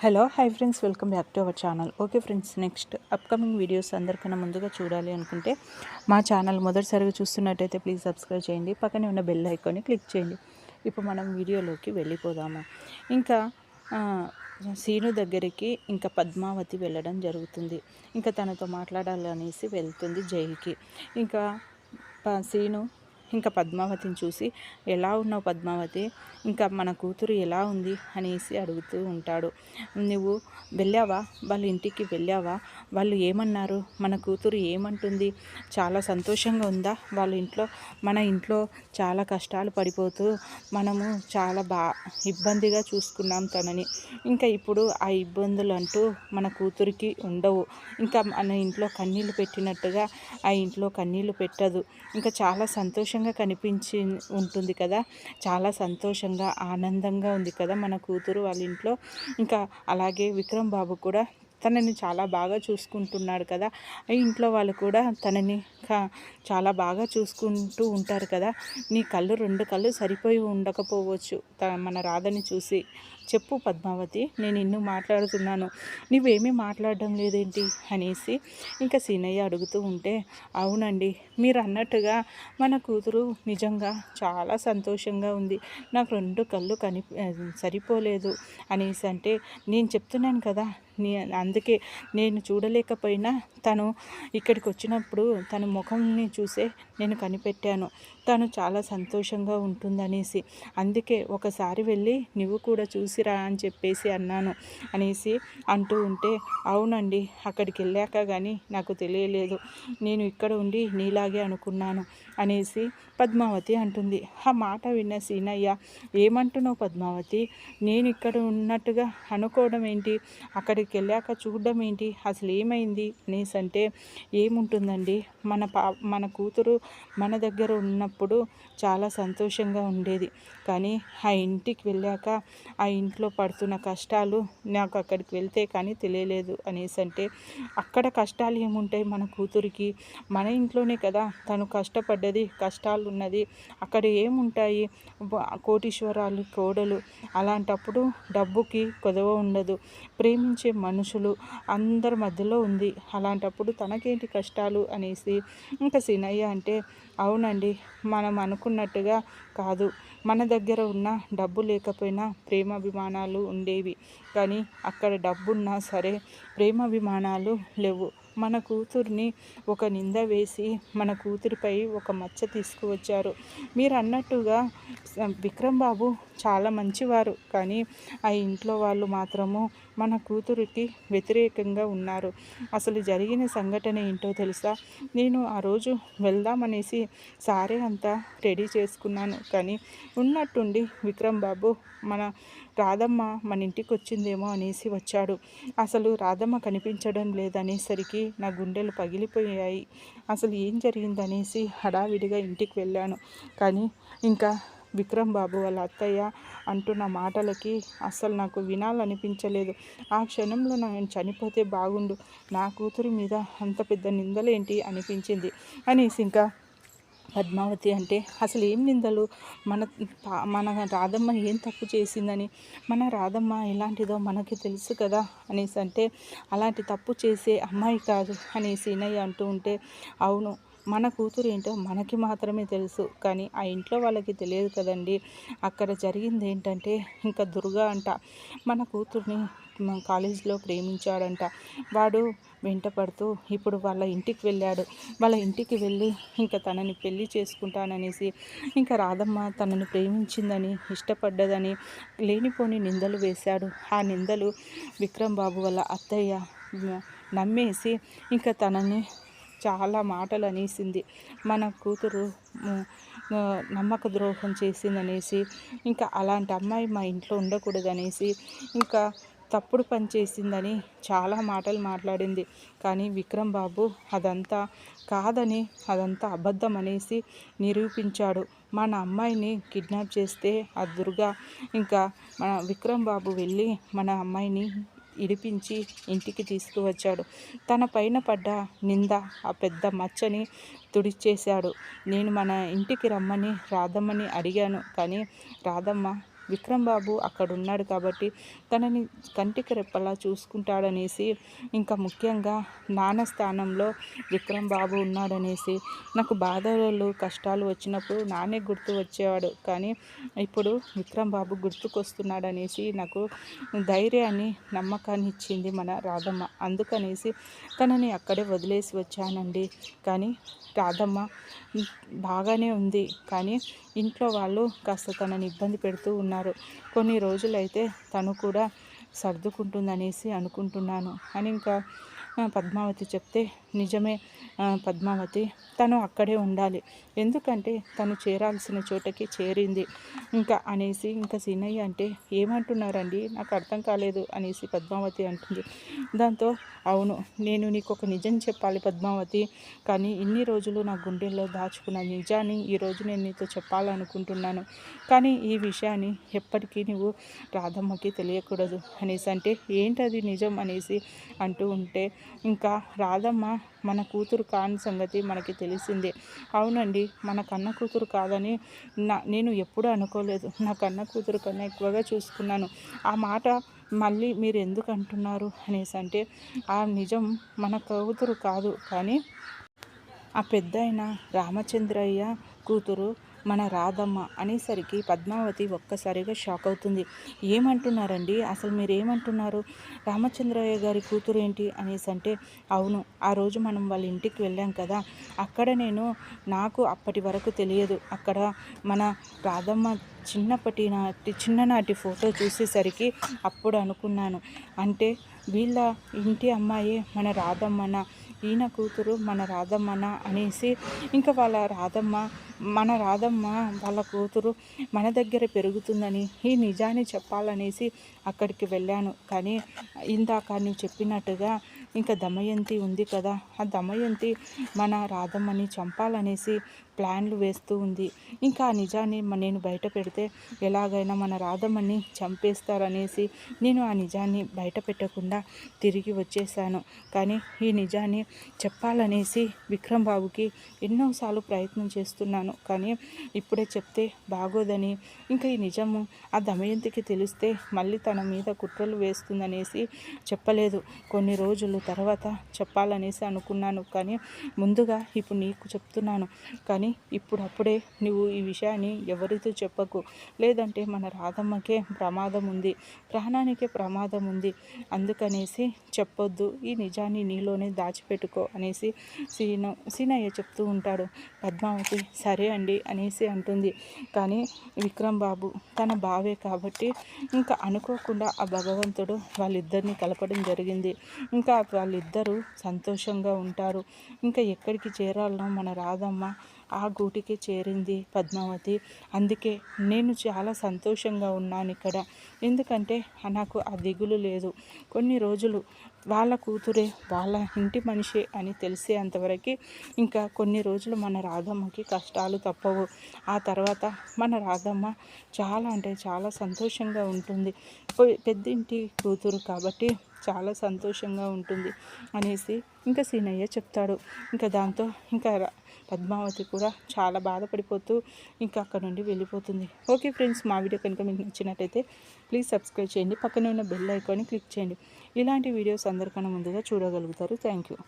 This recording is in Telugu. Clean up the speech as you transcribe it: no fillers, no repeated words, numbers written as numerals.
Hello hi friends, welcome back to our channel. Okay friends, next upcoming videos అందరికన్నా ముందుగా చూడాలి అనుకుంటే మా ఛానల్ మొదటిసారిగా చూస్తున్నట్టయితే ప్లీజ్ సబ్స్క్రైబ్ చేయండి. పక్కనే ఉన్న బెల్ ఐకాన్ని క్లిక్ చేయండి. ఇప్పుడు మనం వీడియోలోకి వెళ్ళిపోదాము. ఇంకా సీను దగ్గరికి ఇంకా పద్మావతి వెళ్ళడం జరుగుతుంది. ఇంకా తనతో మాట్లాడాలనేసి వెళ్తుంది జైలుకి. ఇంకా సీను ఇంకా పద్మావతిని చూసి, ఎలా ఉన్నావు పద్మావతి, ఇంకా మన కూతురు ఎలా ఉంది అనేసి అడుగుతూ ఉంటాడు. నువ్వు వెళ్ళావా, వాళ్ళ ఇంటికి వెళ్ళావా, వాళ్ళు ఏమన్నారు, మన కూతురు ఏమంటుంది, చాలా సంతోషంగా ఉందా వాళ్ళ ఇంట్లో, మన ఇంట్లో చాలా కష్టాలు పడిపోతూ మనము చాలా ఇబ్బందిగా చూసుకున్నాం తనని. ఇంకా ఇప్పుడు ఆ ఇబ్బందులు అంటూ మన కూతురికి ఉండవు. ఇంకా మన ఇంట్లో కన్నీళ్ళు పెట్టినట్టుగా ఆ ఇంట్లో కన్నీళ్ళు పెట్టదు. ఇంకా చాలా సంతోషంగా కనిపించి ఉంటుంది కదా, చాలా సంతోషంగా ఆనందంగా ఉంది కదా మన కూతురు వాళ్ళ ఇంట్లో. ఇంకా అలాగే విక్రమ్ బాబు కూడా తనని చాలా బాగా చూసుకుంటున్నాడు కదా, ఇంట్లో వాళ్ళు కూడా తనని చాలా బాగా చూసుకుంటూ ఉంటారు కదా. నీ కళ్ళు, రెండు కళ్ళు సరిపోయి ఉండకపోవచ్చు మన రాధని చూసి. చెప్పు పద్మావతి, నేను ఇన్ను మాట్లాడుతున్నాను, నువ్వేమీ మాట్లాడడం లేదేంటి అనేసి ఇంకా సీనయ్య అడుగుతూ ఉంటే, అవునండి మీరు అన్నట్టుగా మన కూతురు నిజంగా చాలా సంతోషంగా ఉంది, నాకు రెండు కళ్ళు సరిపోలేదు అనేసి అంటే, నేను చెప్తున్నాను కదా, అందుకే నేను చూడలేకపోయినా తను ఇక్కడికి వచ్చినప్పుడు తన ముఖంని చూసే నేను కనిపెట్టాను, తను చాలా సంతోషంగా ఉంటుందనేసి, అందుకే ఒకసారి వెళ్ళి నువ్వు కూడా చూసిరా అని చెప్పేసి అన్నాను అనేసి అంటూ ఉంటే, అవునండి అక్కడికి వెళ్ళాక కానీ నాకు తెలియలేదు, నేను ఇక్కడ ఉండి నీలాగే అనుకున్నాను అనేసి పద్మావతి అంటుంది. ఆ మాట విన్న సీనయ్య, ఏమంటున్నావు పద్మావతి, నేను ఇక్కడ ఉన్నట్టుగా అనుకోవడం ఏంటి, అక్కడికి వెళ్ళాక చూడడం ఏంటి, అసలు ఏమైంది అనేసి అంటే, ఏముంటుందండి, మన కూతురు మన దగ్గర ఉన్నప్పుడు చాలా సంతోషంగా ఉండేది, కానీ ఆ ఇంటికి వెళ్ళాక ఆ ఇంట్లో పడుతున్న కష్టాలు నాకు అక్కడికి వెళ్తే కానీ తెలియలేదు అనేసి అంటే, అక్కడ కష్టాలు ఏముంటాయి మన కూతురికి, మన ఇంట్లోనే కదా తను కష్టపడ్డది, కష్టాలు ఉన్నది, అక్కడ ఏముంటాయి, కోటీశ్వరాలు కోడలు, అలాంటప్పుడు డబ్బుకి కొదవ ఉండదు, ప్రేమించే మనుషులు అందరి మధ్యలో ఉంది, అలాంటప్పుడు తనకేంటి కష్టాలు అనేసి ఇంకా సీనయ్య అంటే, అవునండి మనం అనుకున్నట్టుగా కాదు, మన దగ్గర ఉన్న డబ్బు లేకపోయినా ప్రేమాభిమానాలు ఉండేవి, కానీ అక్కడ డబ్బున్నా సరే ప్రేమాభిమానాలు లేవు. మన కూతుర్ని ఒక నింద వేసి మన కూతురిపై ఒక మచ్చ తీసుకువచ్చారు. మీరు అన్నట్టుగా విక్రమ్ బాబు చాలా మంచివారు, కానీ ఆ ఇంట్లో వాళ్ళు మాత్రము మన కూతురికి వ్యతిరేకంగా ఉన్నారు. అసలు జరిగిన సంఘటన ఏంటో తెలుసా, నేను ఆ రోజు వెళ్దామనేసి సారే అంతా రెడీ చేసుకున్నాను, కానీ ఉన్నట్టుండి విక్రమ్ బాబు మన రాధమ్మ మన ఇంటికి వచ్చిందేమో అనేసి వచ్చాడు. అసలు రాధమ్మ కనిపించడం లేదనేసరికి నా గుండెలు పగిలిపోయాయి. అసలు ఏం జరిగిందనేసి హడావిడిగా ఇంటికి వెళ్ళాను, కానీ ఇంకా విక్రమ్ బాబు వాళ్ళ అత్తయ్య అంటున్న మాటలకి అస్సలు నాకు వినాలనిపించలేదు. ఆ క్షణంలో నేను చనిపోతే బాగుండు, నా కూతురి మీద అంత పెద్ద నిందలేంటి అనిపించింది అనేసి ఇంకా పద్మావతి అంటే, అసలు ఏం నిందలు, మన మన రాధమ్మ ఏం తప్పు చేసిందని, మన రాధమ్మ ఎలాంటిదో మనకి తెలుసు కదా అనేసి అంటే, అలాంటి తప్పు చేసే అమ్మాయి కాదు అనేసి సీనయ్య అంటూ ఉంటే, అవును మన కూతురు ఏంటో మనకి మాత్రమే తెలుసు, కానీ ఆ ఇంట్లో వాళ్ళకి తెలియదు కదండి. అక్కడ జరిగింది ఏంటంటే, ఇంకా దుర్గా అంట మన కూతుర్ని కాలేజీలో ప్రేమించాడంట, వాడు వెంట పడుతూ ఇప్పుడు వాళ్ళ ఇంటికి వెళ్ళాడు. వాళ్ళ ఇంటికి వెళ్ళి ఇంకా తనని పెళ్లి చేసుకుంటాననేసి, ఇంకా రాధమ్మ తనని ప్రేమించిందని, ఇష్టపడ్డదని లేనిపోని నిందలు వేశాడు. ఆ నిందలు విక్రమ్ బాబు వాళ్ళ అత్తయ్య నమ్మేసి ఇంకా తనని చాలా మాటలు అనేసింది. మన కూతురు నమ్మక ద్రోహం చేసిందనేసి, ఇంకా అలాంటి అమ్మాయి మా ఇంట్లో ఉండకూడదనేసి, ఇంకా తప్పుడు పని చేసిందని చాలా మాటలు మాట్లాడింది. కానీ విక్రమ్ బాబు అదంతా కాదని, అదంతా అబద్ధం అనేసి నిరూపించాడు. మన అమ్మాయిని కిడ్నాప్ చేస్తే ఆ దుర్గా, ఇంకా మన విక్రమ్ బాబు వెళ్ళి మన అమ్మాయిని ఇడిపించి ఇంటికి తీసుకువచ్చాడు. తన పైన పడ్డ నింద, ఆ పెద్ద మచ్చని తుడిచేశాడు. నేను మన ఇంటికి రమ్మని రాధమ్మని అడిగాను, కానీ రాధమ్మ విక్రమ్ బాబు అక్కడ ఉన్నాడు కాబట్టి తనని కంటికి రెప్పలా చూసుకుంటాడనేసి, ఇంకా ముఖ్యంగా నాన్న స్థానంలో విక్రమ్ బాబు ఉన్నాడనేసి, నాకు బాధలు కష్టాలు వచ్చినప్పుడు నాన్నే గుర్తు వచ్చేవాడు, కానీ ఇప్పుడు విక్రమ్ బాబు గుర్తుకొస్తున్నాడనేసి నాకు ధైర్యాన్ని నమ్మకాన్ని ఇచ్చింది మన రాధమ్మ. అందుకనేసి తనని అక్కడే వదిలేసి వచ్చానండి. కానీ రాధమ్మ బాగానే ఉంది, కానీ ఇంట్లో వాళ్ళు కాస్త తనని ఇబ్బంది పెడుతూ ఉన్నారు. కొన్ని రోజులైతే తను కూడా సర్దుకుంటుందనేసి అనుకుంటున్నాను అని ఇంకా పద్మావతి చెప్తే, నిజమే పద్మావతి, తను అక్కడే ఉండాలి, ఎందుకంటే తను చేరాల్సిన చోటకి చేరింది ఇంకా అనేసి, ఇంకా సీనయ్య అంటే ఏమంటున్నారండి నాకు అర్థం కాలేదు అనేసి పద్మావతి అంటుంది. దాంతో అవును, నేను నీకు ఒక నిజం చెప్పాలి పద్మావతి, కానీ ఇన్ని రోజులు నా గుండెల్లో దాచుకున్న నిజాన్ని ఈరోజు నేను నీతో చెప్పాలనుకుంటున్నాను, కానీ ఈ విషయాన్ని ఎప్పటికీ నువ్వు రాధమ్మకి తెలియకూడదు అనేసి అంటే, ఏంటది నిజం అనేసి అంటూ ఉంటే, ఇంకా రాధమ్మ మన కూతురు కాని సంగతి మనకి తెలిసిందే. అవునండి, మన కన్న కూతురు కాదని నేను ఎప్పుడూ అనుకోలేదు, నా కన్న కూతురు కన్నా ఎక్కువగా చూసుకున్నాను. ఆ మాట మళ్ళీ మీరు ఎందుకు అంటున్నారు అనేసి అంటే, ఆ నిజం మన కూతురు కాదు, కానీ ఆ పెద్దయిన రామచంద్రయ్య కూతురు మన రాధమ్మ అనేసరికి పద్మావతి ఒక్కసారిగా షాక్ అవుతుంది. ఏమంటున్నారండి, అసలు మీరు ఏమంటున్నారు, రామచంద్రయ్య గారి కూతురు ఏంటి అనేసి అంటే, అవును, ఆ రోజు మనం వాళ్ళ ఇంటికి వెళ్ళాం కదా, అక్కడ నాకు అప్పటి వరకు తెలియదు, అక్కడ మన రాధమ్మ చిన్ననాటి ఫోటో చూసేసరికి అప్పుడు అనుకున్నాను, అంటే వీళ్ళ ఇంటి అమ్మాయే మన రాధమ్మన, ఈయన కూతురు మన రాధమ్మన అనేసి, ఇంకా మన రాధమ్మ వాళ్ళ కూతురు మన దగ్గర పెరుగుతుందని ఈ నిజాన్ని చెప్పాలనేసి అక్కడికి వెళ్ళాను. కానీ ఇందాక నువ్వు చెప్పినట్టుగా ఇంకా దమయంతి ఉంది కదా, ఆ దమయంతి మన రాధమ్మని చంపాలనేసి ప్లాన్లు వేస్తూ ఉంది. ఇంకా ఆ నిజాన్ని నేను బయట పెడితే ఎలాగైనా మన రాధమ్మని చంపేస్తారనేసి నేను ఆ నిజాన్ని బయట పెట్టకుండా తిరిగి వచ్చేసాను. కానీ ఈ నిజాన్ని చెప్పాలనేసి విక్రమ్ బాబుకి ఎన్నోసార్లు ప్రయత్నం చేస్తున్నాను, కానీ ఇప్పుడే చెప్తే బాగోదని, ఇంకా ఈ నిజము ఆ దమయంతికి తెలిస్తే మళ్ళీ తన మీద కుట్రలు వేస్తుందనేసి చెప్పలేదు. కొన్ని రోజుల తర్వాత చెప్పాలనేసి అనుకున్నాను, కానీ ముందుగా ఇప్పుడు నీకు చెప్తున్నాను, కానీ ఇప్పుడప్పుడే నువ్వు ఈ విషయాన్ని ఎవరితో చెప్పకు, లేదంటే మన రాధమ్మకే ప్రమాదం ఉంది, ప్రాణానికే ప్రమాదం ఉంది, అందుకనేసి చెప్పొద్దు, ఈ నిజాన్ని నీలోనే దాచిపెట్టుకో అనేసి సీనయ్య చెప్తూ ఉంటాడు. పద్మావతి సరే అండి అనేసి అంటుంది. కానీ విక్రమ్ బాబు తన బావే కాబట్టి ఇంకా అనుకోకుండా ఆ భగవంతుడు వాళ్ళిద్దరిని కలపడం జరిగింది. ఇంకా వాళ్ళిద్దరూ సంతోషంగా ఉంటారు. ఇంకా ఎక్కడికి చేరాలనో మన రాధమ్మ ఆ గూటికి చేరింది పద్మావతి. అందుకే నేను చాలా సంతోషంగా ఉన్నాను ఇక్కడ, ఎందుకంటే నాకు ఆ దిగులు లేదు. కొన్ని రోజులు వాళ్ళ కూతురే వాళ్ళ ఇంటి మనిషి అని తెలిసేంతవరకు ఇంకా కొన్ని రోజులు మన రాధమ్మకి కష్టాలు తప్పవు. ఆ తర్వాత మన రాధమ్మ చాలా అంటే చాలా సంతోషంగా ఉంటుంది, పెద్దింటి కూతురు కాబట్టి చాలా సంతోషంగా ఉంటుంది అనేసి ఇంకా సీనయ్య చెప్తాడు. ఇంకా దాంతో ఇంకా పద్మావతి కూడా చాలా బాధపడిపోతూ ఇంకా అక్కడ నుండి వెళ్ళిపోతుంది. ఓకే ఫ్రెండ్స్, మా వీడియో కనుక మీకు నచ్చినట్టయితే ప్లీజ్ సబ్స్క్రైబ్ చేయండి, పక్కనే ఉన్న బెల్ ఐకాన్ని క్లిక్ చేయండి. ఇలాంటి వీడియోస్ అందరికన్నా ముందుగా చూడగలుగుతారు. Thank you.